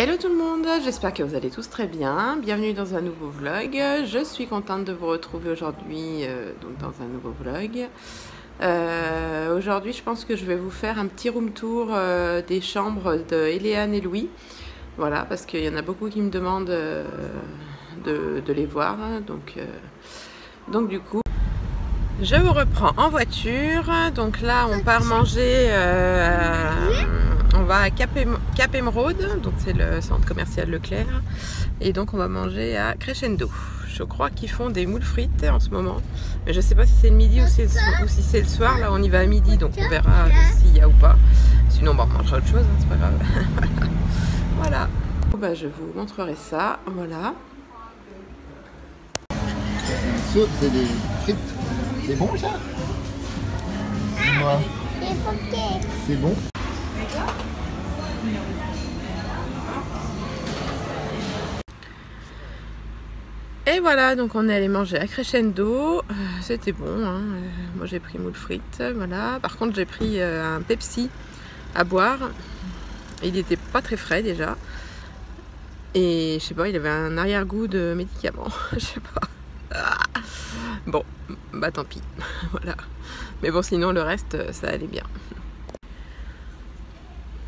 Hello tout le monde, j'espère que vous allez tous très bien. Bienvenue dans un nouveau vlog. Je suis contente de vous retrouver aujourd'hui dans un nouveau vlog. Aujourd'hui, je pense que je vais vous faire un petit room tour des chambres de Eliane et Louis. Voilà, parce qu'il y en a beaucoup qui me demandent de les voir. Donc du coup, je vous reprends en voiture. Donc là, on part manger... on va à Cap Émeraude, donc c'est le centre commercial Leclerc, et donc on va manger à Crescendo. Je crois qu'ils font des moules frites en ce moment, mais je sais pas si c'est le midi ou si c'est le soir. Là on y va à midi, donc on verra s'il y a ou pas. Sinon on mangera autre chose, hein, c'est pas grave. Voilà. Bon, bah, je vous montrerai ça. Voilà. C'est des frites. C'est bon ça? Dis-moi. C'est bon? Et voilà, donc on est allé manger à Crescendo. C'était bon, hein. Moi j'ai pris moules frites, voilà. Par contre j'ai pris un Pepsi à boire. Il n'était pas très frais déjà. Et je sais pas, il avait un arrière-goût de médicament. Je sais pas. Bon, bah tant pis. Voilà. Mais bon, sinon le reste, ça allait bien.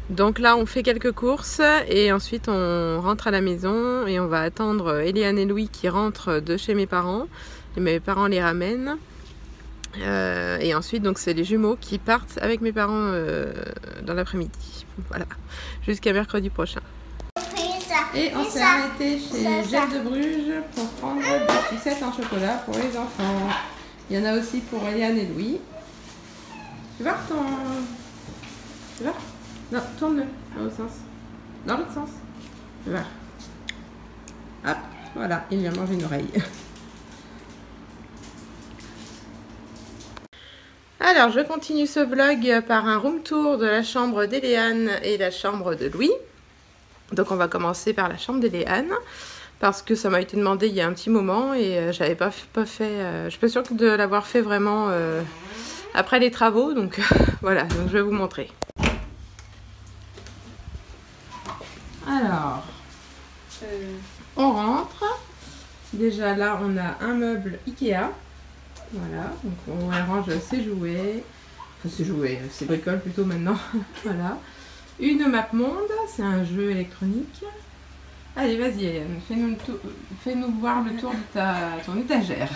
Donc là on fait quelques courses et ensuite on rentre à la maison et on va attendre Eliane et Louis qui rentrent de chez mes parents. Et mes parents les ramènent. Et ensuite donc c'est les jumeaux qui partent avec mes parents dans l'après-midi. Voilà. Jusqu'à mercredi prochain. Et on s'est arrêté chez Gel de Bruges pour prendre des sucettes en chocolat pour les enfants. Il y en a aussi pour Eliane et Louis. Tu vois ton... Tu vois? Non, tourne-le dans l'autre sens. Dans l'autre sens. Voilà. Hop, voilà, il vient manger une oreille. Alors, je continue ce vlog par un room tour de la chambre d'Eliane et la chambre de Louis. Donc, on va commencer par la chambre d'Eliane parce que ça m'a été demandé il y a un petit moment et j'avais pas fait. Je suis pas sûre de l'avoir fait vraiment après les travaux. Donc, voilà, donc je vais vous montrer. Alors, on rentre. Déjà là, on a un meuble Ikea. Voilà, donc on arrange ses jouets. Enfin, ses jouets, ses bricoles plutôt maintenant. Voilà. Une map monde, c'est un jeu électronique. Allez, vas-y, Eliane, fais-nous voir le tour de ton étagère.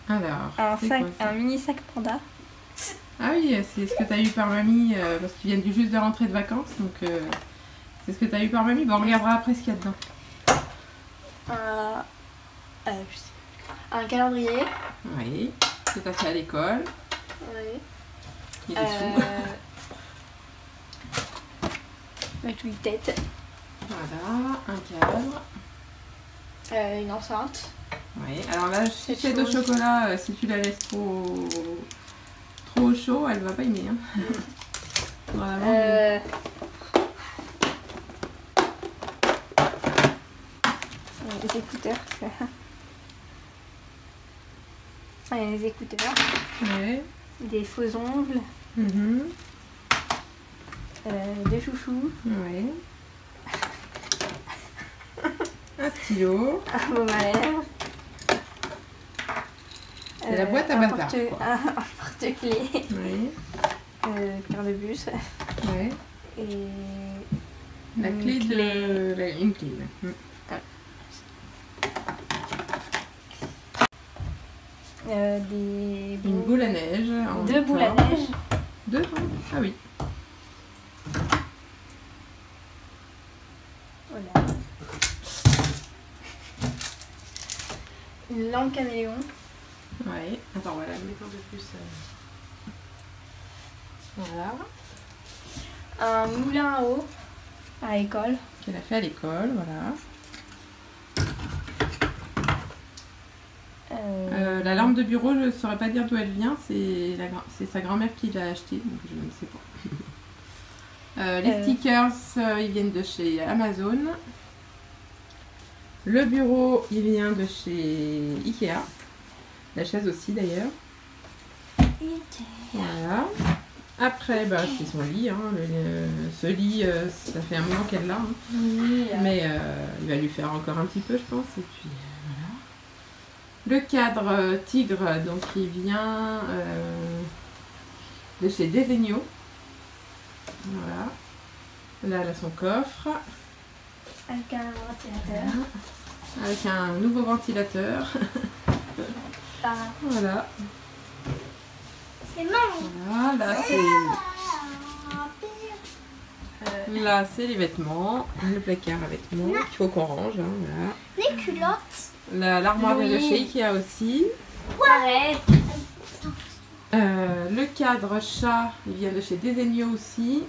Alors un mini sac panda. Ah oui, c'est ce que tu as eu par mamie, parce qu'ils viennent juste de rentrer de vacances, donc c'est ce que tu as eu par mamie. Bon, on regardera après ce qu'il y a dedans. Un calendrier. Oui, que tu as fait à l'école. Oui. Il est dessous. Avec une tête. Voilà, un cadre. Une enceinte. Oui, alors là, sucette au chocolat, si tu la laisses trop au chaud, elle va pas aimer. Hein. Voilà, des écouteurs. Il y a des écouteurs. Ouais. Des faux ongles. Des chouchous. Ouais. Un stylo. Un baume à lèvres. C'est la boîte à bazar. Un porte-clés. Oui. Carte de bus. Ouais. Et la clé de... Une clé. Une boule à neige. Deux boules à neige. Deux? Ah oui. Voilà. Une lampe caméléon. Ouais. Attends, on va la mettre un peu plus. Voilà. Un moulin à eau à l'école. Qu'elle a fait à l'école, voilà. La lampe de bureau, je ne saurais pas dire d'où elle vient, c'est sa grand-mère qui l'a achetée, donc je ne sais pas. Les stickers, ils viennent de chez Amazon. Le bureau, il vient de chez Ikea. La chaise aussi d'ailleurs. Voilà. Après, bah, c'est son lit. Hein. Ce lit, ça fait un moment qu'elle l'a. Hein. Oui, mais il va lui faire encore un petit peu, je pense. Et puis voilà. Le cadre tigre, donc il vient de chez Desenio. Voilà. Là, elle a son coffre. avec un ventilateur. Avec un nouveau ventilateur. Voilà. C'est marrant. Voilà, là c'est... Là, c'est les vêtements, le placard à vêtements qu'il faut qu'on range. Hein, voilà. Les culottes. L'armoire de chez Ikea aussi. Ouais. Le cadre chat, il vient de chez Desenio aussi.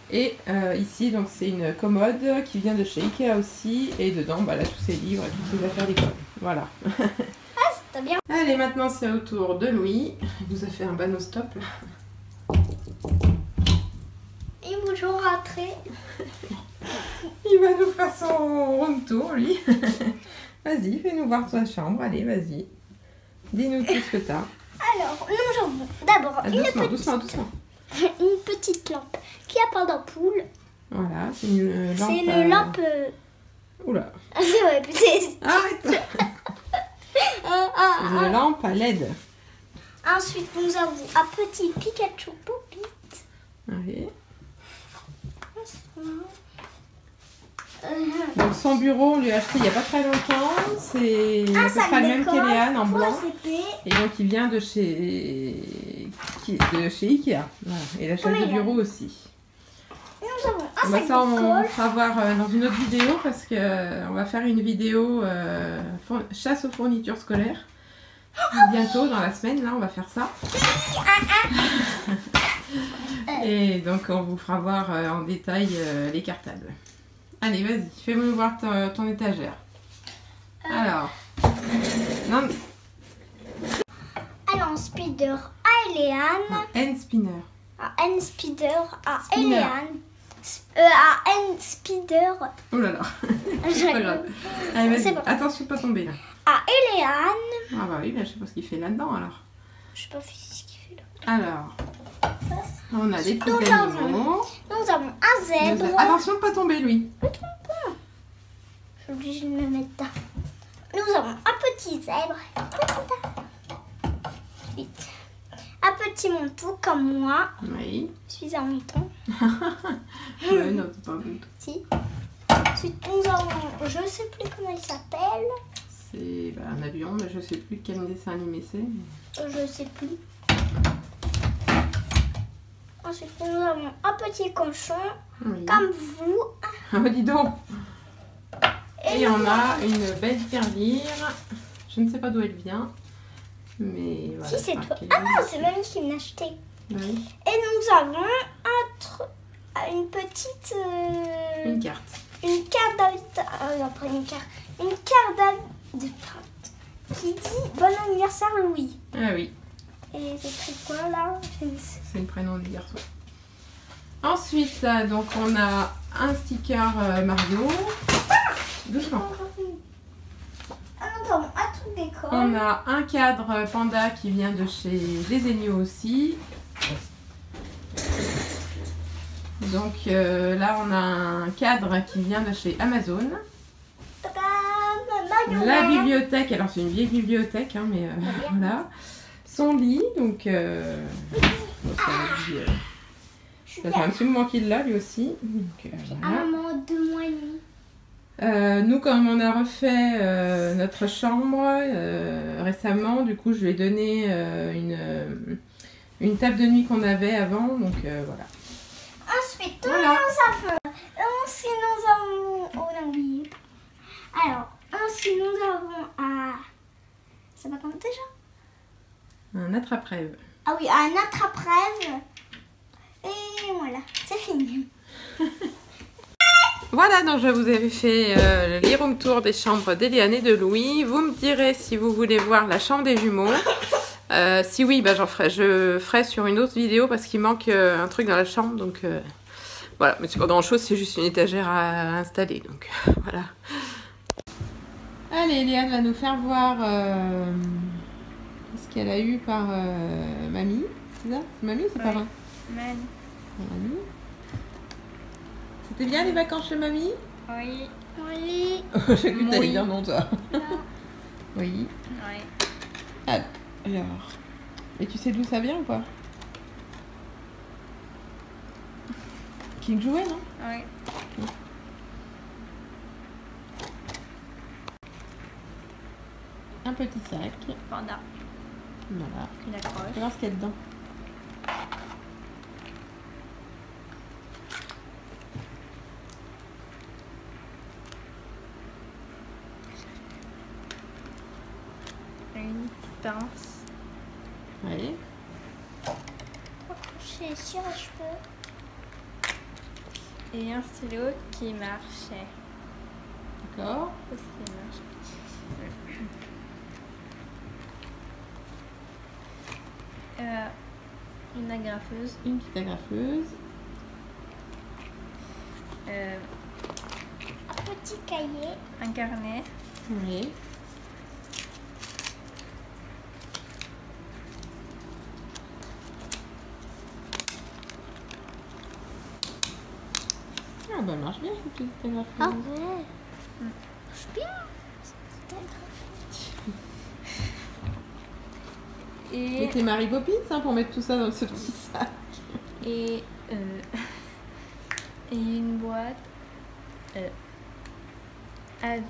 Et ici, donc c'est une commode qui vient de chez Ikea aussi. Et dedans, bah, là, tous ses livres et toutes ses affaires d'école. Voilà. Ah, c'était bien. Allez, maintenant c'est au tour de Louis. Il nous a fait un banneau stop là. Il bouge au raté. Il va nous faire son room tour, lui. Vas-y, fais-nous voir ta chambre. Allez, vas-y. Dis-nous tout ce que t'as. Alors, nous avons d'abord Doucement. une petite lampe qui a pas d'ampoule. Voilà, c'est une lampe. C'est une lampe. Oula. C'est vrai, peut-être. Arrête. Une lampe à LED. Ensuite, nous avons un petit Pikachu Poupite. Oui. Donc son bureau, on lui a acheté il n'y a pas très longtemps. C'est à peu près le même qu'Eliane en blanc. Et donc il vient de chez Ikea. Voilà. Et la chaise de bureau aussi. Nous avons un Bah, sac ça, on d'école. fera voir dans une autre vidéo parce que on va faire une vidéo chasse aux fournitures scolaires. Bientôt dans la semaine, là, on va faire ça. Et donc on vous fera voir en détail les cartables. Allez, vas-y, fais-moi voir ton étagère. Alors, non, Alors, Spider à Eliane. N spinner. À N Spider à Spinner. Eliane. À N Spider. Oh là là, c'est pas grave. Allez, C'est vas-y, bon. attention de pas tomber là. À Eliane. Ah bah oui, là, je sais pas ce qu'il fait là-dedans alors. Je sais pas ce qu'il fait là. Alors, on a des petits Nous animaux. Nous avons un zèbre. Attention de pas tomber, lui. Je suis obligée de me mettre là. Nous avons un petit zèbre. Ensuite, un petit manteau comme moi. Oui. Je suis un mouton. Ouais, non, c'est pas un tout. Si. Ensuite, nous avons, je sais plus comment il s'appelle. C'est un avion, mais je sais plus quel dessin animé c'est. Je sais plus. Ensuite, nous avons un petit cochon Oui. comme vous. Oh, dis donc. Et on a une belle tirelire. Je ne sais pas d'où elle vient. Mais voilà. Si, c'est par toi. quelle- Ah non, c'est mamie qui me l'a acheté. Oui. Et nous avons une petite... Une carte. Une carte d'invitation. Non, pas une carte. Une carte d'invitation qui dit bon anniversaire Louis. Ah oui, Et c'est écrit quoi là? c'est le prénom du garçon. Ensuite, donc on a un sticker Mario. Doucement. Ah, nous avons un truc d'école. On a un cadre panda qui vient de chez Desenio aussi. Donc là, on a un cadre qui vient de chez Amazon. Tadam, La bibliothèque, alors c'est une vieille bibliothèque, hein, mais voilà. Son lit, donc bon, ça fait un petit moment qu'il l'a lui aussi. Donc, Un voilà. moment, 2 mois et demi. Nous, comme on a refait notre chambre récemment, du coup, je lui ai donné une table de nuit qu'on avait avant, donc voilà. Ensuite, Voilà. ensuite nous avons... Oh non, oui. Alors, ensuite nous avons un... Ça va compter déjà? Un attrape-rêve. Ah oui, un attrape-rêve. Et voilà, c'est fini. Voilà, donc je vous avais fait le room tour des chambres d'Eliane et de Louis. Vous me direz si vous voulez voir la chambre des jumeaux. Si oui, bah, je ferai sur une autre vidéo parce qu'il manque un truc dans la chambre. Donc voilà, mais c'est pas grand chose, c'est juste une étagère à installer. Donc voilà. Allez, Eliane va nous faire voir qu'elle a eu par mamie. C'est ça? Mamie ou c'est parrain? Mamie. Mamie. C'était bien les vacances chez mamie? Oui. Oui. J'ai cru que t'allais dire non, toi. Non. Oui. Oui. Ah, alors. Et tu sais d'où ça vient ou pas? King jouait, non? Oui. Un petit sac. Panda. Voilà. Il On va accroche. voir ce qu'il y a dedans. Une petite pince. Oui. Accroché sur les cheveux. Et un stylo qui marchait. D'accord. Parce qu'il marche. Une agrafeuse. Une petite agrafeuse. Un petit cahier. Un carnet. Oui. Ah bah elle marche bien cette petite agrafeuse. Ah ouais. Marche bien. C'est Et Et, t'es Mary Poppins hein, pour mettre tout ça dans ce petit sac. et, et une boîte avec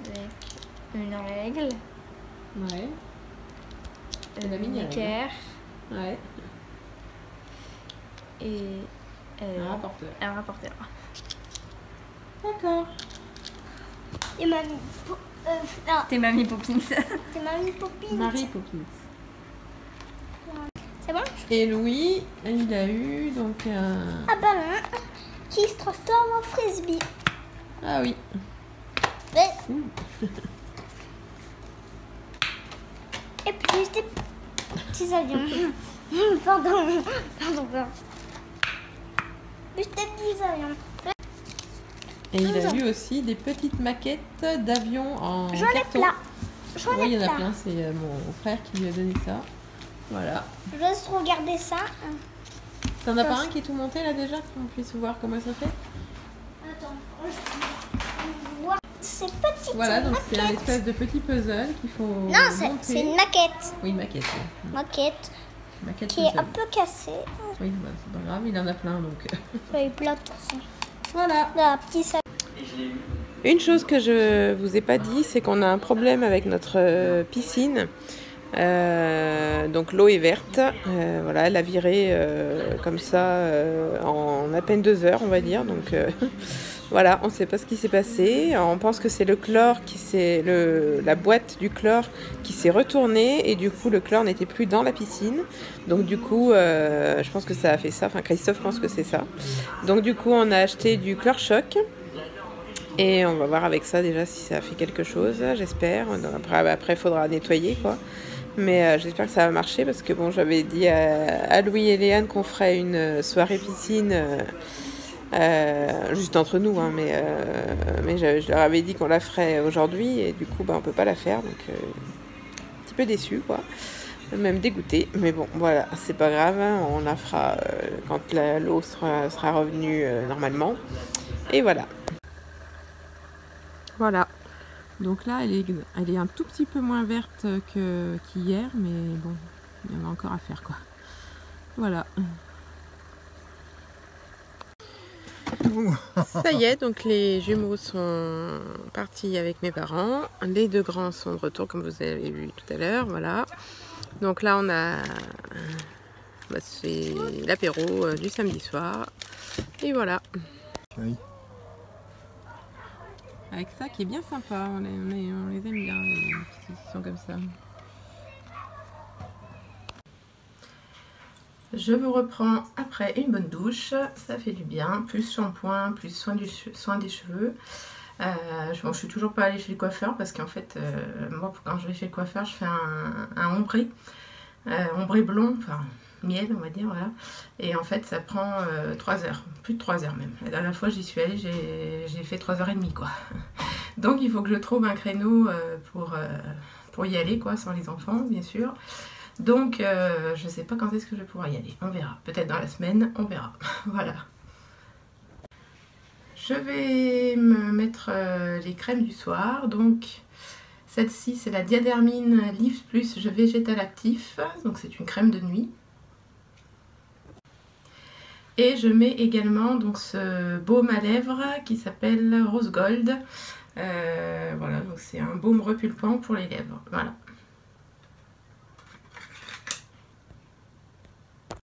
une règle. Ouais. C'est la mini une règle. équerre Ouais. et Un rapporteur. un rapporteur. D'accord. Et mamie. Non, T'es Mamie Poppins. c'est mamie Poppins. Mary Poppins. C'est bon? Et Louis, il a eu donc un... Un ballon qui se transforme en frisbee. Ah oui. Ouais. Ouh. Et puis des petits avions. Pardon. Juste des petits avions. Et il a eu aussi des petites maquettes d'avions en J'en ai carton. plein. J'en Oui, il ai y en a plein. plein. C'est mon frère qui lui a donné ça. Voilà. Je laisse regarder ça. T'en as pas un qui est tout monté là déjà, qu'on puisse voir comment ça fait? Attends, je vois ces petites Voilà, donc c'est un maquettes. espèce de petit puzzle qu'il faut Non, c'est monter. une maquette. Oui, une maquette. Oui. Maquette Maquette qui est puzzle. un peu cassée. Oui, bah, c'est pas grave, il en a plein donc. Il y a plein de façons. Voilà. Un petit sac. Une chose que je vous ai pas dit, c'est qu'on a un problème avec notre piscine. Donc l'eau est verte, voilà, elle a viré comme ça en à peine 2 heures, on va dire. Donc voilà, on ne sait pas ce qui s'est passé. Alors, on pense que c'est le chlore qui s'est la boîte du chlore qui s'est retournée et du coup le chlore n'était plus dans la piscine. Donc du coup, je pense que ça a fait ça. Enfin, Christophe pense que c'est ça. Donc du coup, on a acheté du chlore choc. Et on va voir avec ça déjà si ça fait quelque chose, j'espère. Après, il faudra nettoyer, quoi. Mais j'espère que ça va marcher parce que bon, j'avais dit à Louis et Léane qu'on ferait une soirée piscine juste entre nous, hein, mais je leur avais dit qu'on la ferait aujourd'hui et du coup, bah, on peut pas la faire, donc un petit peu déçu, quoi. Même dégoûté, mais bon, voilà, c'est pas grave, hein, on la fera quand l'eau sera revenue normalement. Et voilà. Voilà. Donc là, elle est un tout petit peu moins verte qu'hier, mais bon, il y en a encore à faire, quoi. Voilà. Ça y est, donc les jumeaux sont partis avec mes parents. Les 2 grands sont de retour, comme vous avez vu tout à l'heure, voilà. Donc là, on a... Bah, c'est l'apéro du samedi soir. Et voilà. Oui. Avec ça qui est bien sympa, on les aime bien, les petits qui sont comme ça. Je vous reprends après une bonne douche, ça fait du bien, plus shampoing, plus soin des cheveux. Je suis toujours pas allée chez le coiffeur parce qu'en fait, moi quand je vais chez le coiffeur, je fais un ombré, ombré blond, enfin miel on va dire, voilà. Et en fait ça prend 3 heures, plus de 3 heures même. La dernière fois j'y suis allée, j'ai fait 3h30 quoi. Donc il faut que je trouve un créneau pour y aller quoi, sans les enfants bien sûr. Donc je sais pas quand est-ce que je vais pouvoir y aller, on verra. Peut-être dans la semaine, on verra. Voilà. Je vais me mettre les crèmes du soir. Donc celle-ci c'est la Diadermine Lift Plus Végétal Actif. Donc c'est une crème de nuit. Et je mets également donc ce baume à lèvres qui s'appelle Rose Gold. Voilà, donc c'est un baume repulpant pour les lèvres. Voilà.